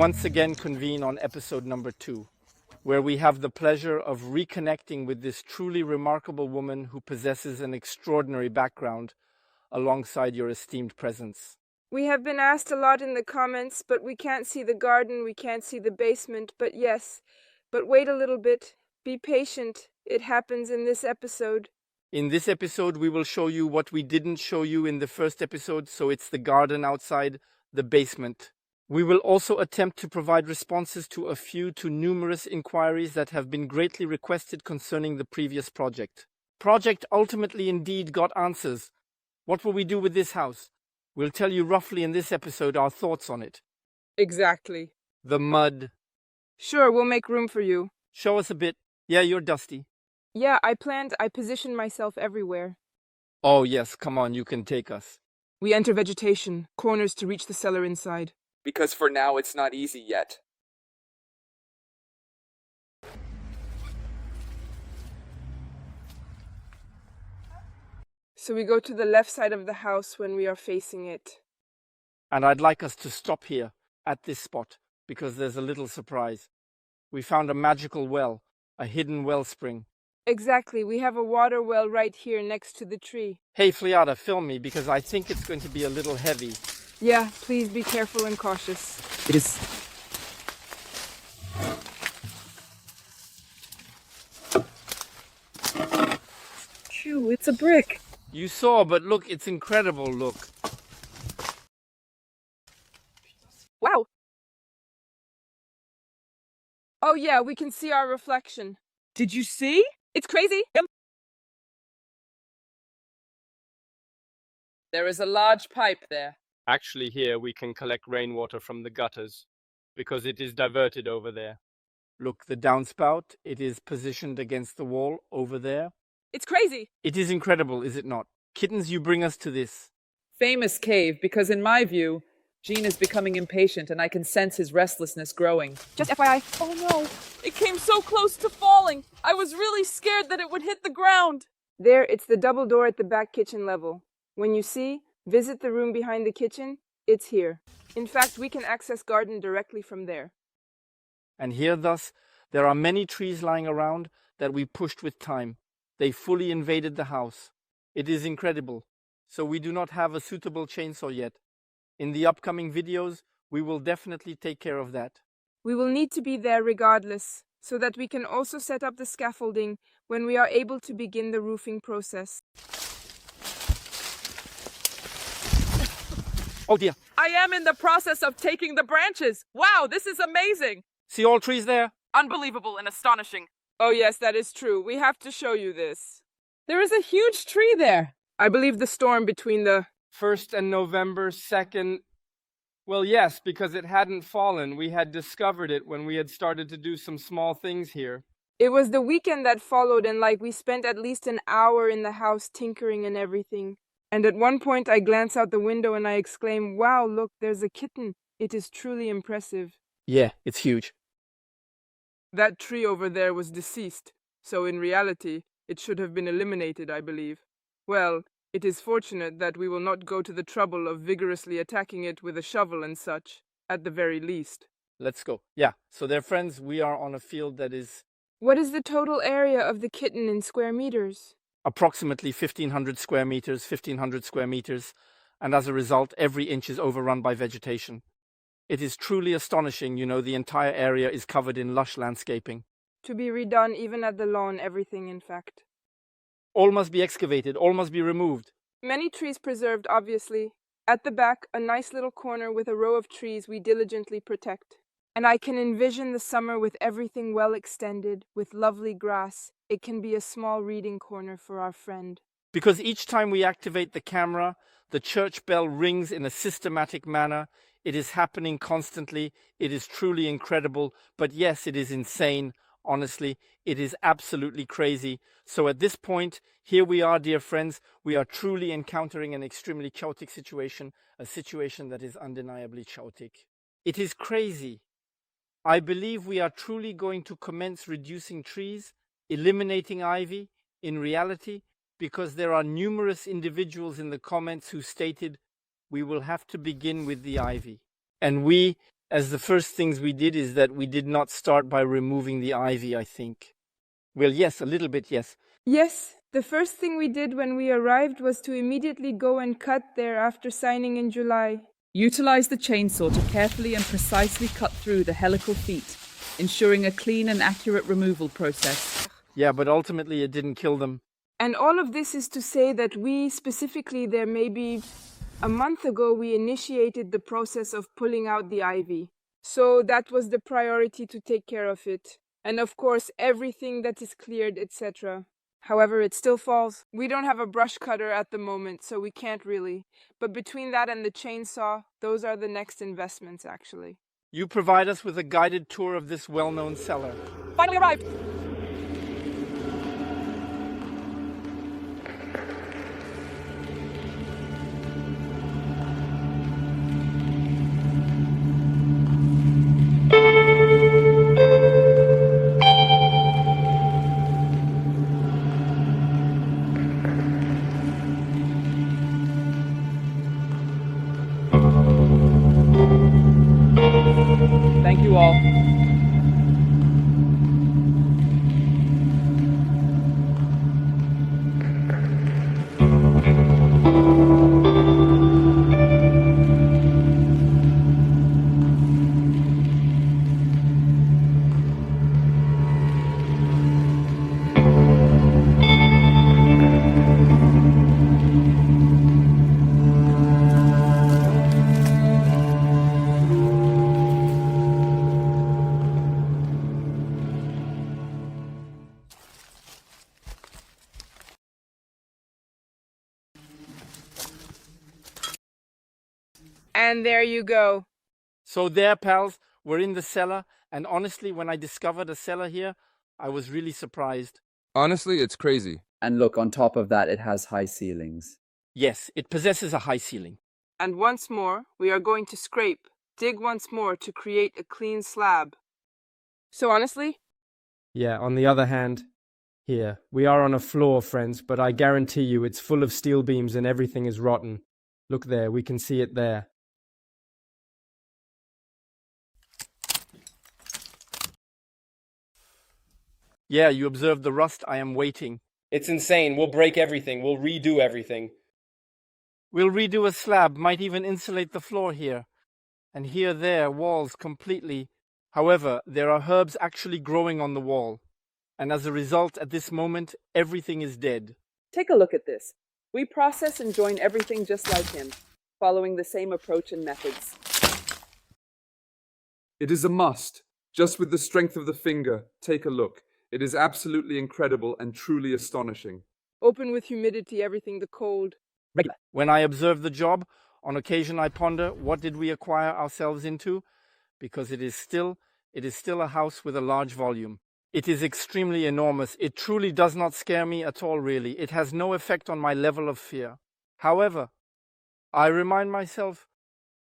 once again convene on episode number 2, where we have the pleasure of reconnecting with this truly remarkable woman who possesses an extraordinary background alongside your esteemed presence. We have been asked a lot in the comments, but we can't see the garden, we can't see the basement, but wait a little bit. Be patient. It happens in this episode. In this episode, we will show you what we didn't show you in the first episode, so it's the garden outside, the basement. We will also attempt to provide responses to a few to numerous inquiries that have been greatly requested concerning the previous project. Project ultimately indeed got answers. What will we do with this house? We'll tell you roughly in this episode our thoughts on it. Exactly. The mud. Sure, we'll make room for you. Show us a bit. Yeah, you're dusty. Yeah, I positioned myself everywhere. Oh yes, come on, you can take us. We enter vegetation, corners to reach the cellar inside. Because for now it's not easy yet. So we go to the left side of the house when we are facing it. And I'd like us to stop here, at this spot, because there's a little surprise. We found a magical well, a hidden wellspring. Exactly, we have a water well right here next to the tree. Hey Fliada, film me, because I think it's going to be a little heavy. Yeah, please be careful and cautious. It is... Phew, it's a brick. You saw, but look, it's incredible, look. Wow! Oh yeah, we can see our reflection. Did you see? It's crazy! There is a large pipe there. Actually, here we can collect rainwater from the gutters, because it is diverted over there. Look, the downspout, it is positioned against the wall over there. It's crazy! It is incredible, is it not? Kittens, you bring us to this. Famous cave, because in my view, Gene is becoming impatient and I can sense his restlessness growing. Just FYI. Oh no! It came so close to falling! I was really scared that it would hit the ground! There, it's the double door at the back kitchen level. When you see, visit the room behind the kitchen, it's here. In fact, we can access garden directly from there. And here, thus, there are many trees lying around that we pushed with time. They fully invaded the house. It is incredible. So we do not have a suitable chainsaw yet. In the upcoming videos, we will definitely take care of that. We will need to be there regardless, so that we can also set up the scaffolding when we are able to begin the roofing process. Oh dear. I am in the process of taking the branches. Wow, this is amazing. See all trees there? Unbelievable and astonishing. Oh yes, that is true. We have to show you this. There is a huge tree there. I believe the storm between the 1st and November 2nd. Well, yes, because it hadn't fallen. We had discovered it when we had started to do some small things here. It was the weekend that followed, and we spent at least an hour in the house tinkering and everything. And at one point I glance out the window and I exclaim, wow, look, there's a kitten. It is truly impressive. Yeah, it's huge. That tree over there was deceased, so in reality, it should have been eliminated, I believe. Well, it is fortunate that we will not go to the trouble of vigorously attacking it with a shovel and such, at the very least. Let's go. Yeah, so dear friends, we are on a field that is What is the total area of the kitten in square meters? approximately 1,500 square meters, and as a result, every inch is overrun by vegetation. It is truly astonishing, the entire area is covered in lush landscaping. To be redone even at the lawn, everything in fact. All must be excavated, all must be removed. Many trees preserved, obviously. At the back, a nice little corner with a row of trees we diligently protect. And I can envision the summer with everything well extended, with lovely grass. It can be a small reading corner for our friend. Because each time we activate the camera, the church bell rings in a systematic manner. It is happening constantly. It is truly incredible. But yes, it is insane. Honestly, it is absolutely crazy. So at this point, here we are, dear friends. We are truly encountering an extremely chaotic situation, a situation that is undeniably chaotic. It is crazy. I believe we are truly going to commence reducing trees, eliminating ivy, in reality, because there are numerous individuals in the comments who stated we will have to begin with the ivy. And we, as the first things we did is that we did not start by removing the ivy, I think. Well, yes, a little bit, yes. Yes, the first thing we did when we arrived was to immediately go and cut there after signing in July. Utilize the chainsaw to carefully and precisely cut through the helical feet, ensuring a clean and accurate removal process. Yeah, but ultimately it didn't kill them. And all of this is to say that we, specifically there maybe a month ago, we initiated the process of pulling out the ivy. So that was the priority, to take care of it. And of course, everything that is cleared, etc. However, it still falls. We don't have a brush cutter at the moment, so we can't really. But between that and the chainsaw, those are the next investments, actually. You provide us with a guided tour of this well-known cellar. Finally arrived! Thank you all. And there you go. So there, pals, we're in the cellar, and honestly, when I discovered a cellar here, I was really surprised. Honestly, it's crazy. And look, on top of that, it has high ceilings. Yes, it possesses a high ceiling. And once more, we are going to scrape, dig once more to create a clean slab. So honestly? Yeah, on the other hand, here, we are on a floor, friends, but I guarantee you it's full of steel beams and everything is rotten. Look there, we can see it there. Yeah, you observed the rust. I am waiting. It's insane. We'll break everything. We'll redo everything. We'll redo a slab, might even insulate the floor here. And here, there, walls completely. However, there are herbs actually growing on the wall. And as a result, at this moment, everything is dead. Take a look at this. We process and join everything just like him, following the same approach and methods. It is a must. Just with the strength of the finger, take a look. It is absolutely incredible and truly astonishing. Open with humidity, everything the cold. Regular. When I observe the job, on occasion I ponder, what did we acquire ourselves into? Because it is still a house with a large volume. It is extremely enormous. It truly does not scare me at all, really. It has no effect on my level of fear. However, I remind myself,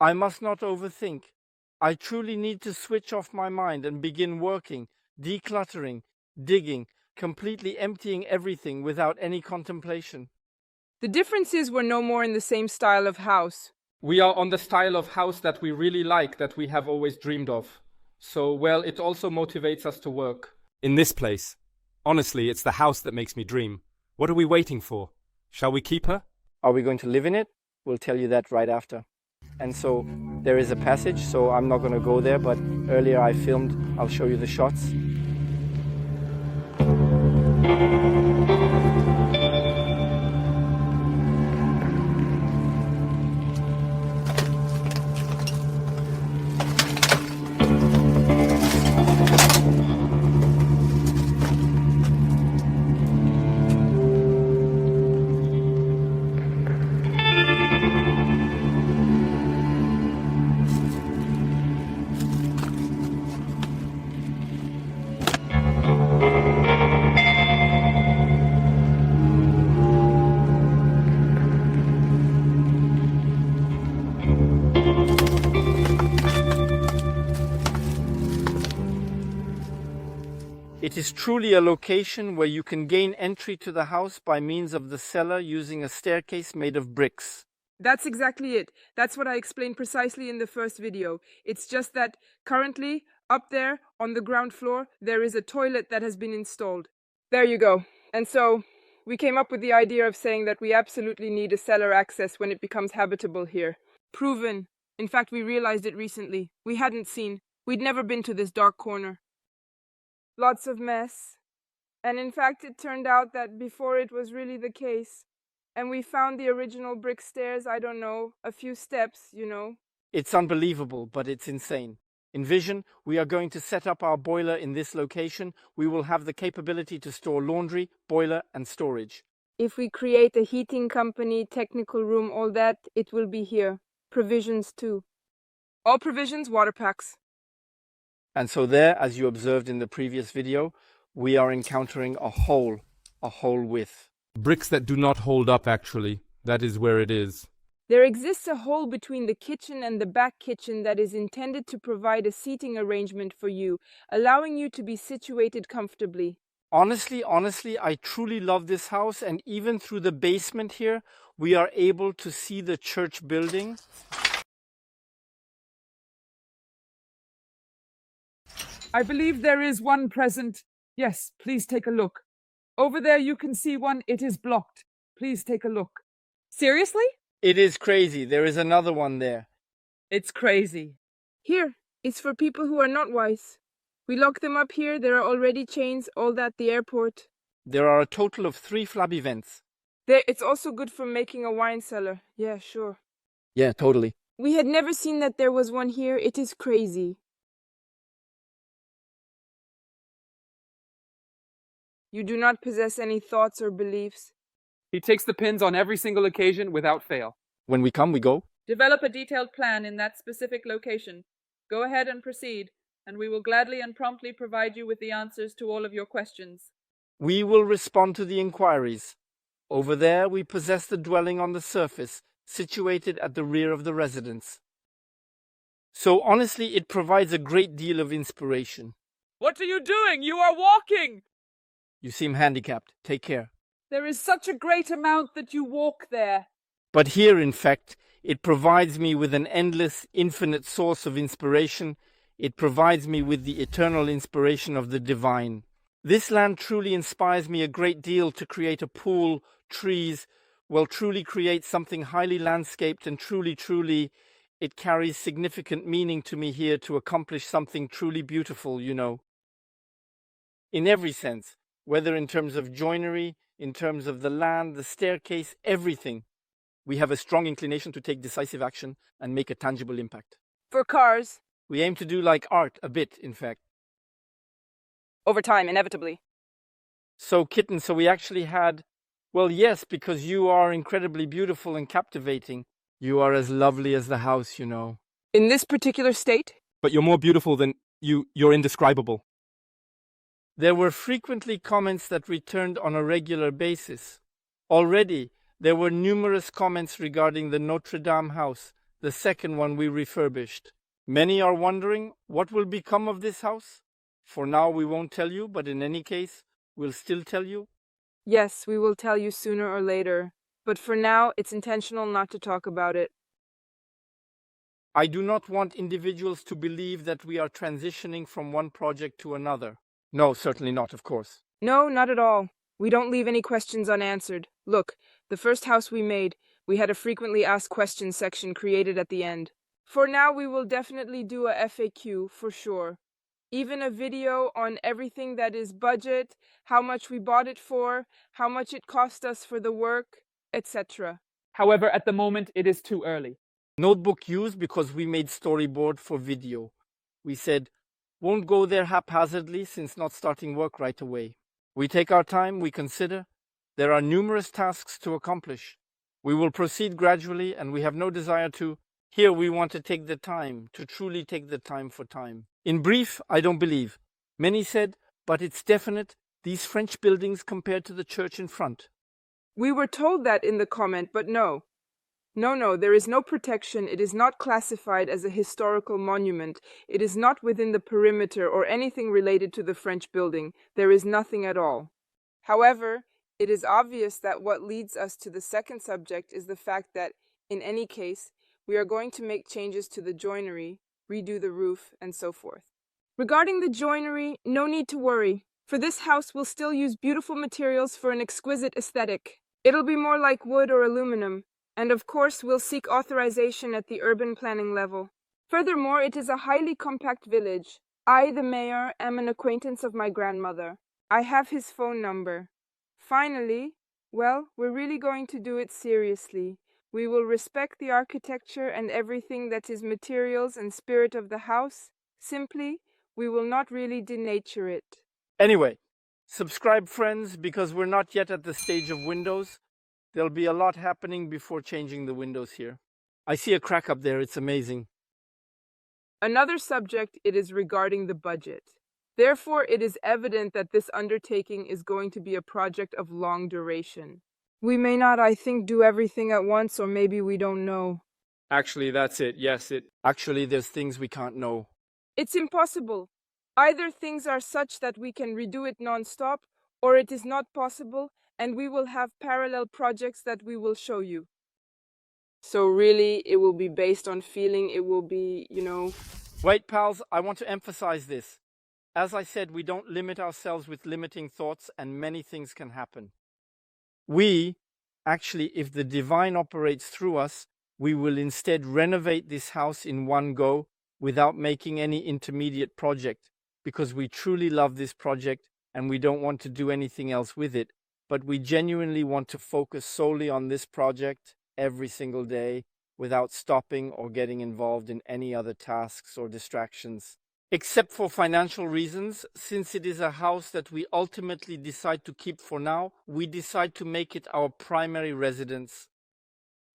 I must not overthink. I truly need to switch off my mind and begin working, decluttering, digging, completely emptying everything without any contemplation. The difference is we're no more in the same style of house. We are on the style of house that we really like, that we have always dreamed of. So, well, it also motivates us to work. In this place. Honestly, it's the house that makes me dream. What are we waiting for? Shall we keep her? Are we going to live in it? We'll tell you that right after. And so there is a passage, so I'm not going to go there, but earlier I filmed, I'll show you the shots. It is truly a location where you can gain entry to the house by means of the cellar using a staircase made of bricks. That's exactly it. That's what I explained precisely in the first video. It's just that currently, up there on the ground floor, there is a toilet that has been installed. There you go. And so, we came up with the idea of saying that we absolutely need a cellar access when it becomes habitable here. Proven. In fact, we realized it recently. We hadn't seen. We'd never been to this dark corner. Lots of mess. And in fact, it turned out that before it was really the case. And we found the original brick stairs, I don't know, a few steps, you know. It's unbelievable, but it's insane. Envision, we are going to set up our boiler in this location. We will have the capability to store laundry, boiler, and storage. If we create a heating company, technical room, all that, it will be here. Provisions too. All provisions, water packs. And so there, as you observed in the previous video, we are encountering a hole width. Bricks that do not hold up, actually. That is where it is. There exists a hole between the kitchen and the back kitchen that is intended to provide a seating arrangement for you, allowing you to be situated comfortably. Honestly, I truly love this house, and even through the basement here, we are able to see the church building. I believe there is one present. Yes, please take a look. Over there you can see one. It is blocked. Please take a look. Seriously? It is crazy. There is another one there. It's crazy. Here, it's for people who are not wise. We lock them up here. There are already chains, all at the airport. There are a total of 3 flabby vents. It's also good for making a wine cellar. Yeah, sure. Yeah, totally. We had never seen that there was one here. It is crazy. You do not possess any thoughts or beliefs. He takes the pins on every single occasion without fail. When we come, we go. Develop a detailed plan in that specific location. Go ahead and proceed, and we will gladly and promptly provide you with the answers to all of your questions. We will respond to the inquiries. Over there, we possess the dwelling on the surface, situated at the rear of the residence. So honestly, it provides a great deal of inspiration. What are you doing? You are walking! You seem handicapped. Take care. There is such a great amount that you walk there. But here, in fact, it provides me with an endless, infinite source of inspiration. It provides me with the eternal inspiration of the divine. This land truly inspires me a great deal to create a pool, trees, truly create something highly landscaped, and truly, it carries significant meaning to me here to accomplish something truly beautiful, you know. In every sense, whether in terms of joinery, in terms of the land, the staircase, everything. We have a strong inclination to take decisive action and make a tangible impact. For cars. We aim to do like art, a bit, in fact. Over time, inevitably. So, Kitten, so we actually had, well, yes, because you are incredibly beautiful and captivating. You are as lovely as the house, you know. In this particular state? But you're more beautiful than you're indescribable. There were frequently comments that returned on a regular basis. Already, there were numerous comments regarding the Notre Dame house, the second one we refurbished. Many are wondering what will become of this house. For now, we won't tell you, but in any case, we'll still tell you. Yes, we will tell you sooner or later. But for now, it's intentional not to talk about it. I do not want individuals to believe that we are transitioning from one project to another. No, certainly not, of course. No, not at all. We don't leave any questions unanswered. Look, the first house we made, we had a frequently asked questions section created at the end. For now, we will definitely do a FAQ, for sure. Even a video on everything that is budget, how much we bought it for, how much it cost us for the work, etc. However, at the moment, it is too early. Notebook used because we made storyboard for video. We said, won't go there haphazardly since not starting work right away. We take our time, we consider. There are numerous tasks to accomplish. We will proceed gradually, and we have no desire to. Here we want to take the time, to truly take the time for time. In brief, I don't believe. Many said, but it's definite, these French buildings compared to the church in front. We were told that in the comment, but no. No, there is no protection. It is not classified as a historical monument. It is not within the perimeter or anything related to the French building. There is nothing at all. However, it is obvious that what leads us to the second subject is the fact that In any case, we are going to make changes to the joinery, redo the roof, and so forth. Regarding the joinery, no need to worry, for this house will still use beautiful materials for an exquisite aesthetic. It'll be more like wood or aluminum, and of course we'll seek authorization at the urban planning level. Furthermore, it is a highly compact village. I, the mayor, am an acquaintance of my grandmother. I have his phone number. Finally, well, we're really going to do it seriously. We will respect the architecture and everything that is materials and spirit of the house. Simply, we will not really denature it. Anyway, subscribe, friends, because we're not yet at the stage of windows. There'll be a lot happening before changing the windows here. I see a crack up there. It's amazing. Another subject, it is regarding the budget. Therefore, it is evident that this undertaking is going to be a project of long duration. We may not, I think, do everything at once, or maybe we don't know. Actually, that's it. Yes, Actually, there's things we can't know. It's impossible. Either things are such that we can redo it non-stop, or it is not possible, and we will have parallel projects that we will show you. So really, it will be based on feeling, it will be, Wait, pals, I want to emphasize this. As I said, we don't limit ourselves with limiting thoughts, and many things can happen. Actually, if the divine operates through us, we will instead renovate this house in one go without making any intermediate project, because we truly love this project and we don't want to do anything else with it, but we genuinely want to focus solely on this project every single day without stopping or getting involved in any other tasks or distractions. Except for financial reasons, since it is a house that we ultimately decide to keep for now, we decide to make it our primary residence.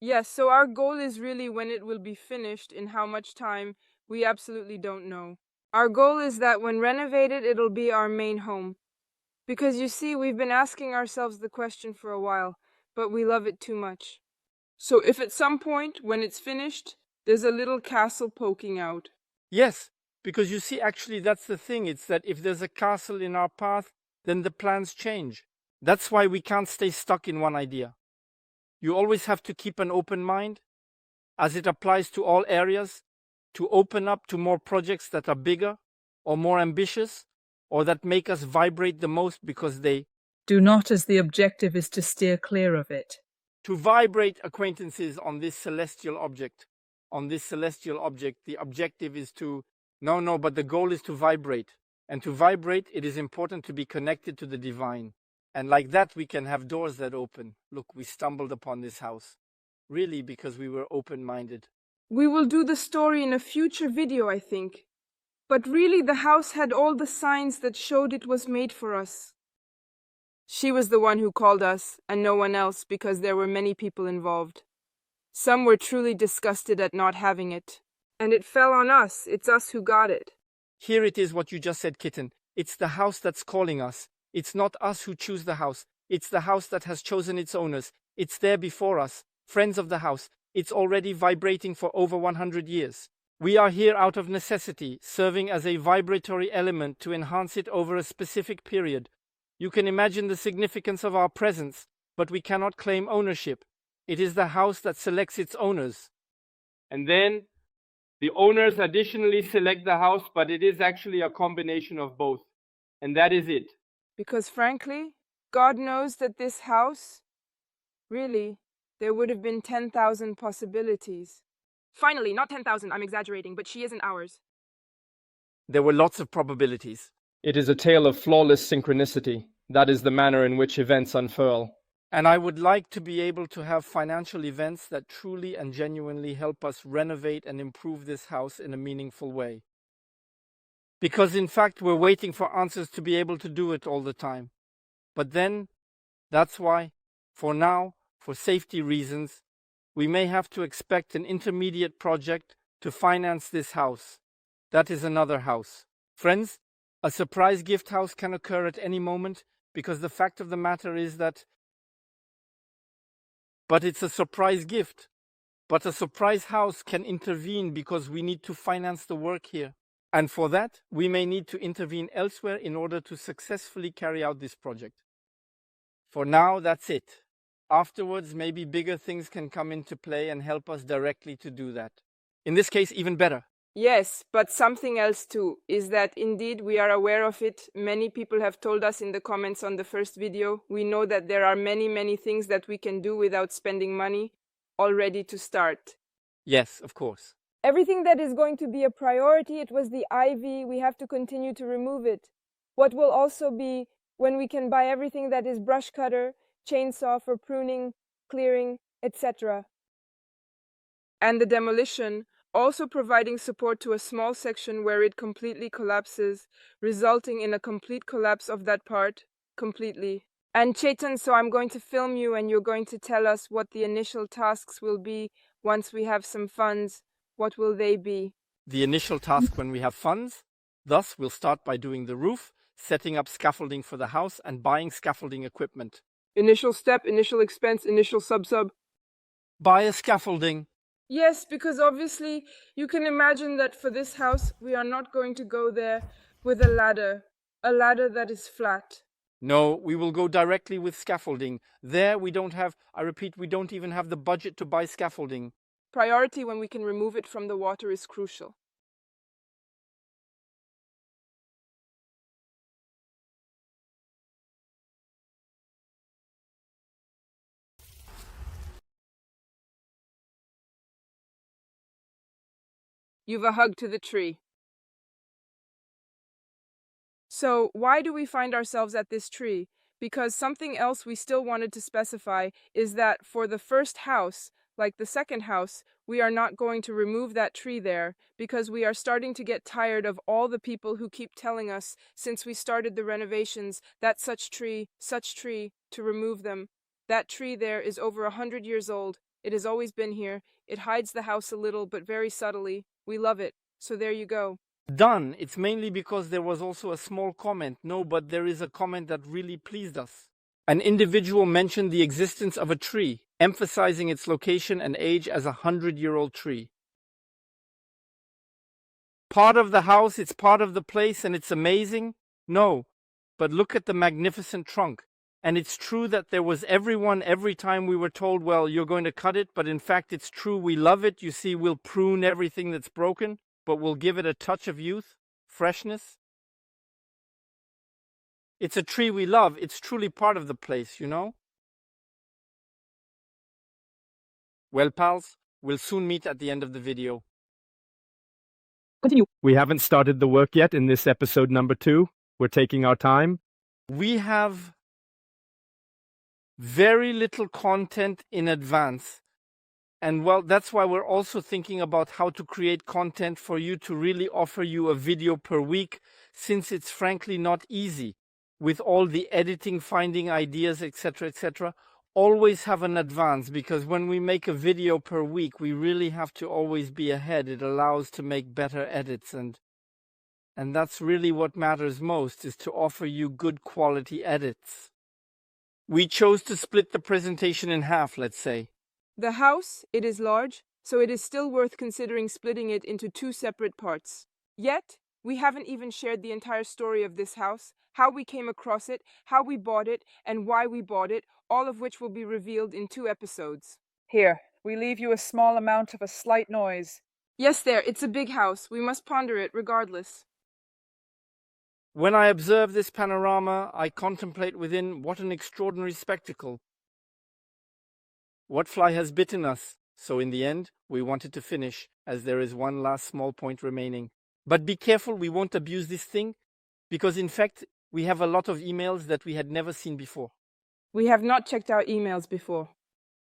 Yes, so our goal is really when it will be finished, in how much time, we absolutely don't know. Our goal is that when renovated, it'll be our main home. Because you see, we've been asking ourselves the question for a while, but we love it too much. So if at some point, when it's finished, there's a little castle poking out. Yes, because you see, actually, that's the thing. It's that if there's a castle in our path, then the plans change. That's why we can't stay stuck in one idea. You always have to keep an open mind, as it applies to all areas, to open up to more projects that are bigger or more ambitious, or that make us vibrate the most because they do not, as the objective is to steer clear of it. To vibrate acquaintances on this celestial object. On this celestial object, the objective is to but the goal is to vibrate. And to vibrate, it is important to be connected to the divine. And like that, we can have doors that open. Look, we stumbled upon this house. Really, because we were open-minded. We will do the story in a future video, I think. But really, the house had all the signs that showed it was made for us. She was the one who called us, and no one else, because there were many people involved. Some were truly disgusted at not having it. And it fell on us. It's us who got it. Here it is what you just said, Kitten. It's the house that's calling us. It's not us who choose the house. It's the house that has chosen its owners. It's there before us, friends of the house. It's already vibrating for over 100 years. We are here out of necessity, serving as a vibratory element to enhance it over a specific period. You can imagine the significance of our presence, but we cannot claim ownership. It is the house that selects its owners. And then the owners additionally select the house, but it is actually a combination of both. And that is it. Because frankly, God knows that this house, really, there would have been 10,000 possibilities. Finally, not 10,000, I'm exaggerating, but she isn't ours. There were lots of probabilities. It is a tale of flawless synchronicity. That is the manner in which events unfurl. And I would like to be able to have financial events that truly and genuinely help us renovate and improve this house in a meaningful way. Because in fact, we're waiting for answers to be able to do it all the time. But then, that's why, for now, for safety reasons, we may have to expect an intermediate project to finance this house. That is another house. Friends, a surprise gift house can occur at any moment because the fact of the matter is that it's a surprise gift. But a surprise house can intervene because we need to finance the work here. And for that, we may need to intervene elsewhere in order to successfully carry out this project. For now, that's it. Afterwards, maybe bigger things can come into play and help us directly to do that. In this case, even better. Yes, but something else too, is that indeed we are aware of it. Many people have told us in the comments on the first video. We know that there are many things that we can do without spending money, all ready to start. Yes, of course. Everything that is going to be a priority, it was the ivy, we have to continue to remove it. What will also be when we can buy everything that is brush cutter, chainsaw for pruning, clearing, etc. And the demolition, also providing support to a small section where it completely collapses, resulting in a complete collapse of that part, completely. And Chetan, so I'm going to film you and you're going to tell us what the initial tasks will be once we have some funds. What will they be? The initial task when we have funds, thus we'll start by doing the roof, setting up scaffolding for the house and buying scaffolding equipment. Initial step, initial expense, initial sub. Buy a scaffolding. Yes, because obviously you can imagine that for this house, we are not going to go there with a ladder that is flat. No, we will go directly with scaffolding. There we don't have, I repeat, we don't even have the budget to buy scaffolding. Priority when we can remove it from the water is crucial. You've a hug to the tree. So, why do we find ourselves at this tree? Because something else we still wanted to specify is that for the first house, like the second house, we are not going to remove that tree there because we are starting to get tired of all the people who keep telling us since we started the renovations that such tree, to remove them. That tree there is over 100 years old. It has always been here. It hides the house a little, but very subtly. We love it. So there you go. Done. It's mainly because there was also a small comment. No, but there is a comment that really pleased us. An individual mentioned the existence of a tree, emphasizing its location and age as a 100-year-old tree. Part of the house, it's part of the place, and it's amazing? No, but look at the magnificent trunk. And it's true that there was everyone every time we were told, well, you're going to cut it, but in fact it's true, we love it. You see, we'll prune everything that's broken, but we'll give it a touch of youth, freshness. It's a tree we love. It's truly part of the place, you know? Well, pals, we'll soon meet at the end of the video. Continue. We haven't started the work yet in this episode number 2. We're taking our time. We have very little content in advance. And well, that's why we're also thinking about how to create content for you to really offer you a video per week, since it's frankly not easy. With all the editing, finding ideas, etc., always have an advance, because when we make a video per week, we really have to always be ahead. It allows to make better edits, and that's really what matters most, is to offer you good quality edits. We chose to split the presentation in half, let's say. The house, it is large, so it is still worth considering splitting it into 2 separate parts. Yet, we haven't even shared the entire story of this house, how we came across it, how we bought it, and why we bought it, all of which will be revealed in 2 episodes. Here, we leave you a small amount of a slight noise. Yes, there, it's a big house. We must ponder it regardless. When I observe this panorama, I contemplate within what an extraordinary spectacle. What fly has bitten us? So in the end, we wanted to finish, as there is one last small point remaining. But be careful, we won't abuse this thing, because in fact, we have a lot of emails that we had never seen before. We have not checked our emails before.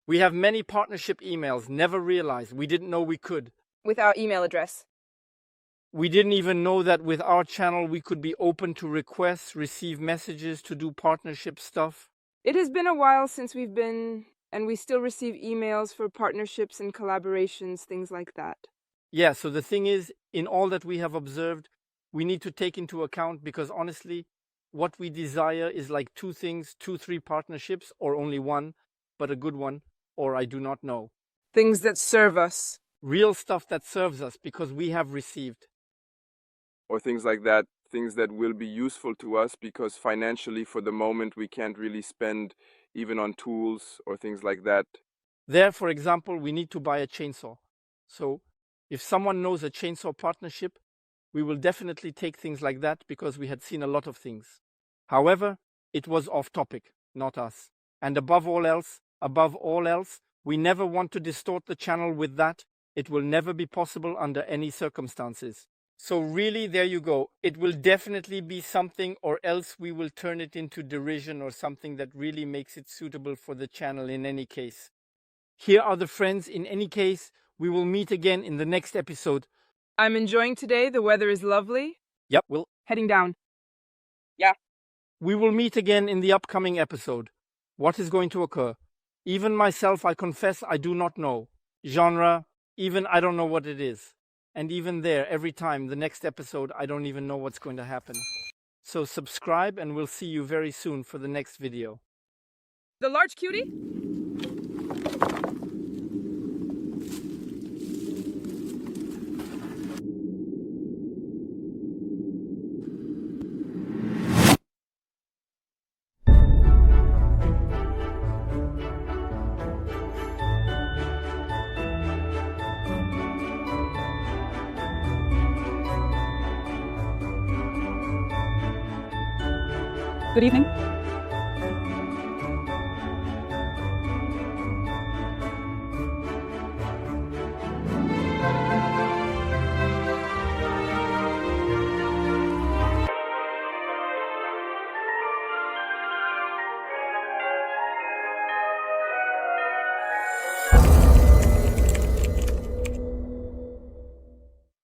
We have many partnership emails, never realized. We didn't know we could. With our email address. We didn't even know that with our channel we could be open to requests, receive messages, to do partnership stuff. It has been a while since we've been, and we still receive emails for partnerships and collaborations, things like that. Yeah, so the thing is, in all that we have observed, we need to take into account, because honestly, what we desire is like 2 things, 2-3 partnerships, or only 1, but a good one, or I do not know. Things that serve us. Real stuff that serves us, because we have received. Or things like that things that will be useful to us, because financially for the moment we can't really spend even on tools or things like that. There, for example, we need to buy a chainsaw. So if someone knows a chainsaw partnership, we will definitely take things like that, because we had seen a lot of things. However, it was off topic, not us. And above all else, we never want to distort the channel with that. It will never be possible under any circumstances. So really, there you go. It will definitely be something, or else we will turn it into derision or something that really makes it suitable for the channel in any case. Here are the friends. In any case, we will meet again in the next episode. I'm enjoying today. The weather is lovely. Yep, Heading down. we will meet again in the upcoming episode. What is going to occur? Even myself, I confess, I do not know. Genre, even I don't know what it is. And even there, every time, the next episode, I don't even know what's going to happen. So subscribe, and we'll see you very soon for the next video. The large cutie? Good evening.